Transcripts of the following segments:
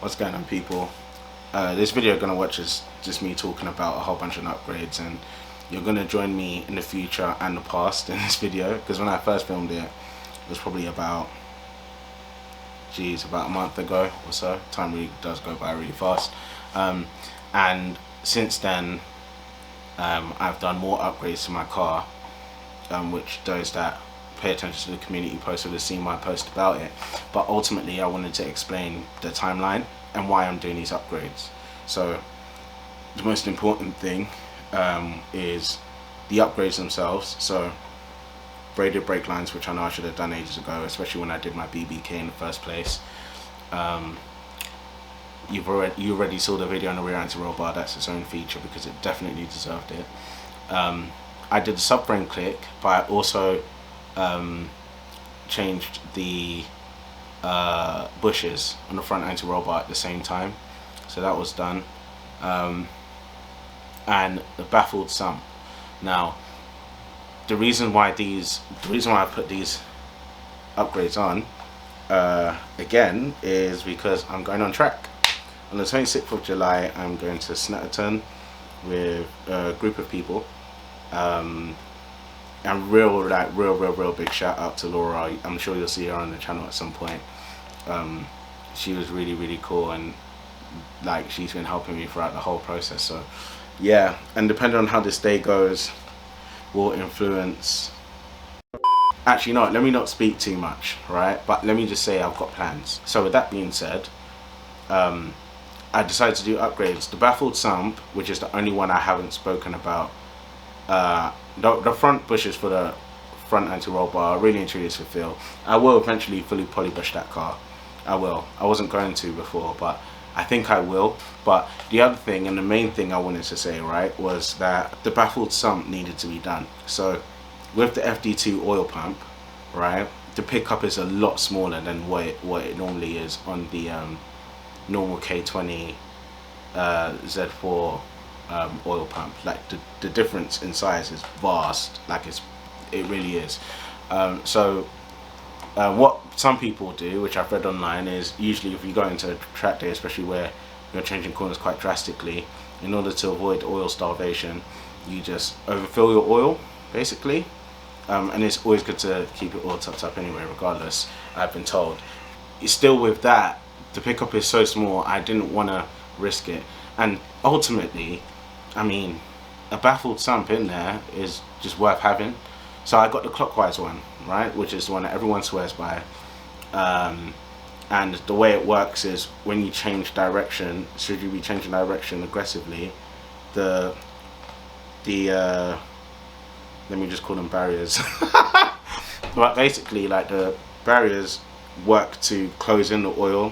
What's going on, people? This video you're gonna watch is just me talking about a whole bunch of upgrades, and you're gonna join me in the future and the past in this video, because when I first filmed it, it was probably about a month ago or so. Time really does go by really fast, and since then I've done more upgrades to my car, which those that pay attention to the community post would have seen my post about it. But ultimately I wanted to explain the timeline and why I'm doing these upgrades. So the most important thing is the upgrades themselves. So braided brake lines, which I know I should have done ages ago, especially when I did my BBK in the first place. You already saw the video on the rear anti-roll bar. That's its own feature because it definitely deserved it. I did the subframe click, but I also changed the bushes on the front anti-roll bar at the same time, so that was done. And the baffled sump. Now, the reason why I put these upgrades on again is because I'm going on track. On the 26th of July, I'm going to Snetterton with a group of people. And real big shout out to Laura. I'm sure you'll see her on the channel at some point. She was really cool, and like she's been helping me throughout the whole process. So yeah, and depending on how this day goes will influence. Actually, no, let me not speak too much, right? But let me just say I've got plans. So with that being said, I decided to do upgrades. The baffled sump, which is the only one I haven't spoken about. The front bushes for the front anti-roll bar really and truly is for feel. I will eventually fully polybush that car. I will. I wasn't going to before, but I think I will. But the other thing, and the main thing I wanted to say, right, was that the baffled sump needed to be done. So with the FD2 oil pump, right, the pickup is a lot smaller than what it normally is on the normal K20 Z4 oil pump. Like the difference in size is vast. Like it really is. What some people do, which I've read online, is usually if you go into a track day, especially where you're changing corners quite drastically, in order to avoid oil starvation, you just overfill your oil basically. And it's always good to keep your oil topped up anyway, regardless, I've been told. Still, with that, the pickup is so small, I didn't want to risk it. And ultimately, I mean, a baffled sump in there is just worth having. So I got the clockwise one, right, which is the one that everyone swears by. And the way it works is when you change direction, should you be changing direction aggressively, the let me just call them barriers. But basically, like, the barriers work to close in the oil,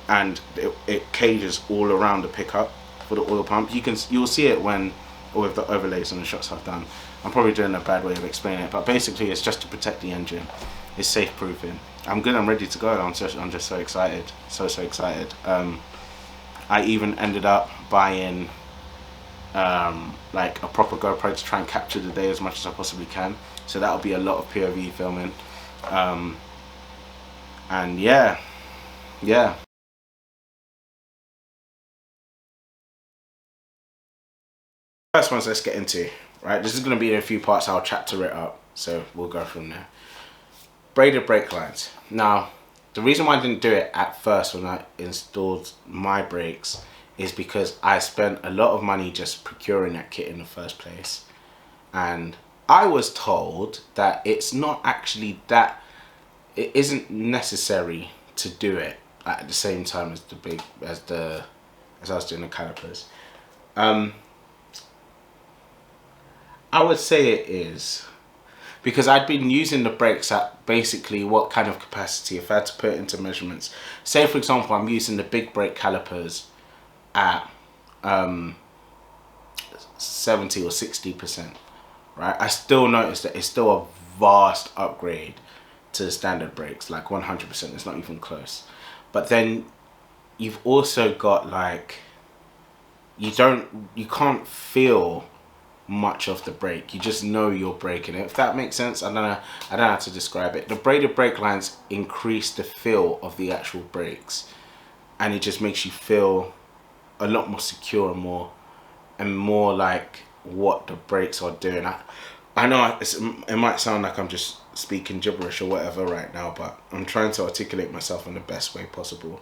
and it cages all around the pickup for the oil pump. You'll see it with the overlays and the shots I've done. I'm probably doing a bad way of explaining it, but basically it's just to protect the engine. It's safe proofing. I'm good. I'm ready to go. I'm just so excited. So excited. I even ended up buying like a proper GoPro to try and capture the day as much as I possibly can. So that'll be a lot of POV filming. And yeah. First ones, let's get into, right? This is going to be in a few parts. I'll chapter it up, so we'll go from there. Braided brake lines. Now, the reason why I didn't do it at first when I installed my brakes is because I spent a lot of money just procuring that kit in the first place, and I was told that it's not actually that, it isn't necessary to do it at the same time as I was doing the calipers. I would say it is, because I'd been using the brakes at basically what kind of capacity, if I had to put it into measurements. Say for example, I'm using the big brake calipers at 70 or 60%, right? I still notice that it's still a vast upgrade to the standard brakes, like 100%, it's not even close. But then you've also got, like, you can't feel much of the brake. You just know you're braking it, if that makes sense. I don't know how to describe it. The braided brake lines increase the feel of the actual brakes, and it just makes you feel a lot more secure and more like what the brakes are doing. I know it might sound like I'm just speaking gibberish or whatever right now, but I'm trying to articulate myself in the best way possible.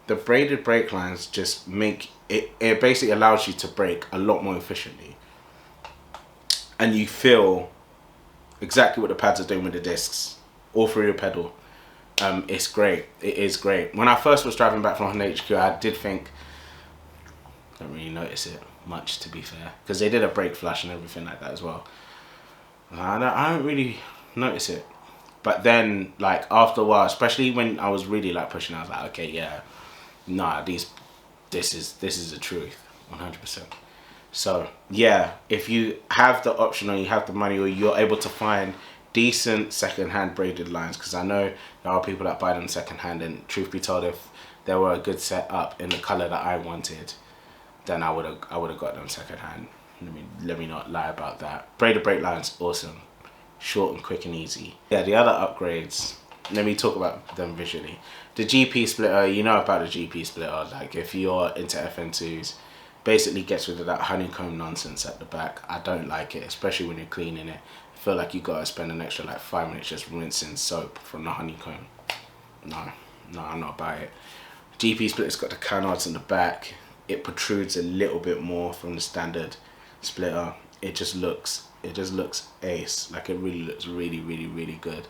The braided brake lines just make it basically allows you to brake a lot more efficiently, and you feel exactly what the pads are doing with the discs all through your pedal. It's great. It is great. When I first was driving back from Honda HQ, I did think, I don't really notice it much, to be fair, because they did a brake flash and everything like that as well. I don't really notice it, but then like after a while, especially when I was really like pushing, I was like, okay, yeah, nah, this is the truth, 100%. So yeah, if you have the option or you have the money or you're able to find decent second-hand braided lines, because I know there are people that buy them second-hand, and truth be told, if they were a good setup in the color that I wanted, then I would have got them second-hand. Let me not lie about that. Braided brake lines, awesome, short and quick and easy. Yeah, the other upgrades, let me talk about them visually. The GP splitter, you know about the GP splitter. Like if you're into FN2s, basically gets rid of that honeycomb nonsense at the back. I don't like it, especially when you're cleaning it. I feel like you gotta spend an extra like 5 minutes just rinsing soap from the honeycomb. No, I'm not about it. GP splitter's got the canards in the back. It protrudes a little bit more from the standard splitter. It just looks ace. Like it really looks really good.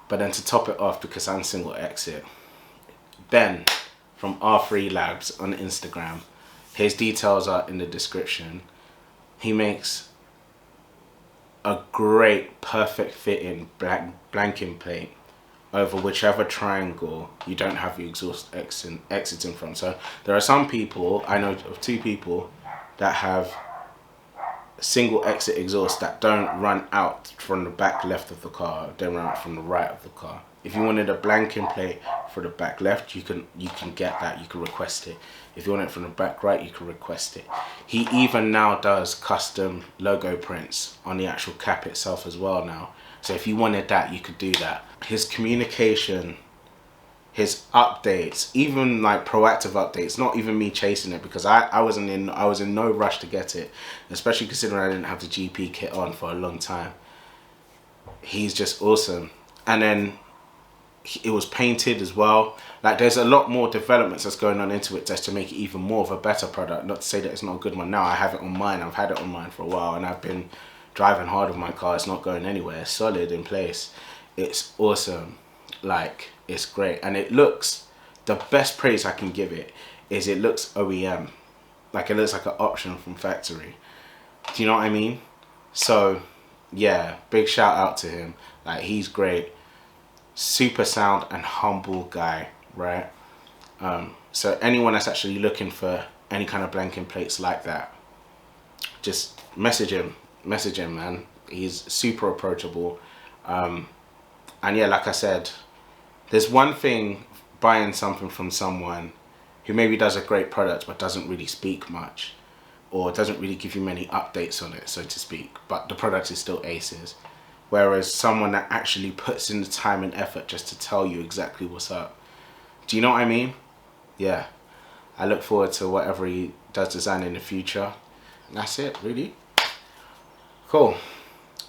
But then to top it off, because I'm single exit, Ben from R3 Labs on Instagram, his details are in the description. He makes a great perfect fitting blanking plate over whichever triangle you don't have the exhaust exiting from. So there are some people, I know of 2 people that have single exit exhaust that don't run out from the back left of the car, they run out from the right of the car. If you wanted a blanking plate for the back left, you can get that, you can request it. If you want it from the back right, you can request it. He even now does custom logo prints on the actual cap itself as well now. So if you wanted that, you could do that. His communication, his updates, even like proactive updates, not even me chasing it, because I was in no rush to get it, especially considering I didn't have the GP kit on for a long time. He's just awesome. And then it was painted as well. Like there's a lot more developments that's going on into it just to make it even more of a better product. Not to say that it's not a good one now. I have it on mine. I've had it on mine for a while, and I've been driving hard with my car. It's not going anywhere. It's solid in place. It's awesome. Like it's great, and it looks, the best praise I can give it is it looks OEM. Like it looks like an option from factory. Do you know what I mean? So yeah, big shout out to him. Like he's great. Super sound and humble guy, right? So anyone that's actually looking for any kind of blanking plates like that, just message him, man. He's super approachable. And yeah, like I said, there's one thing buying something from someone who maybe does a great product but doesn't really speak much, or doesn't really give you many updates on it, so to speak, but the product is still aces. Whereas someone that actually puts in the time and effort just to tell you exactly what's up. Do you know what I mean? Yeah. I look forward to whatever he does design in the future. And that's it, really. Cool.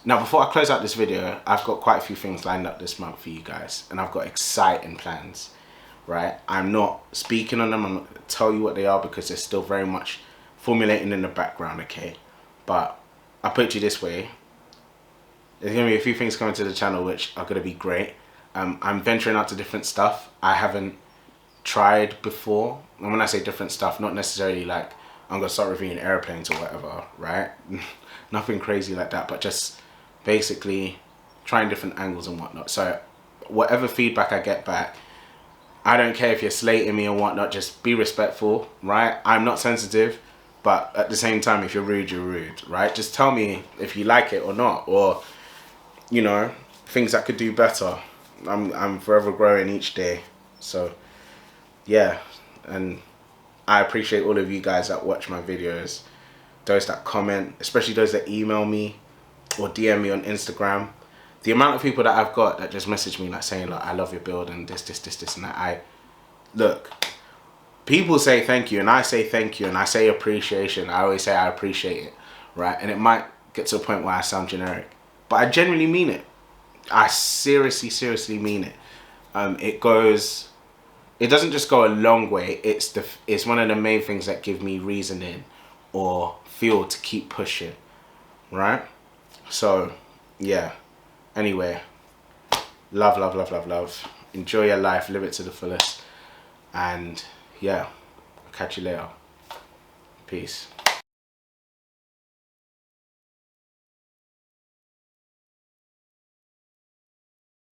Now, before I close out this video, I've got quite a few things lined up this month for you guys. And I've got exciting plans, right? I'm not speaking on them. I'm not going to tell you what they are because they're still very much formulating in the background, okay? But I'll put it to you this way. There's going to be a few things coming to the channel which are going to be great. I'm venturing out to different stuff I haven't tried before. And when I say different stuff, not necessarily like I'm going to start reviewing airplanes or whatever, right? Nothing crazy like that, but just basically trying different angles and whatnot. So whatever feedback I get back, I don't care if you're slating me or whatnot, just be respectful, right? I'm not sensitive, but at the same time, if you're rude, right? Just tell me if you like it or not, or you know, things that could do better. I'm forever growing each day. So yeah, and I appreciate all of you guys that watch my videos, those that comment, especially those that email me or DM me on Instagram. The amount of people that I've got that just message me like saying like, I love your build and this and that, look, people say thank you, and I say thank you, and I say appreciation. I always say I appreciate it, right? And it might get to a point where I sound generic, but I genuinely mean it. I seriously mean it. It doesn't just go a long way. It's one of the main things that give me reasoning or fuel to keep pushing, right? So, yeah. Anyway, love, love, love, love, love. Enjoy your life, live it to the fullest, and yeah, I'll catch you later. Peace.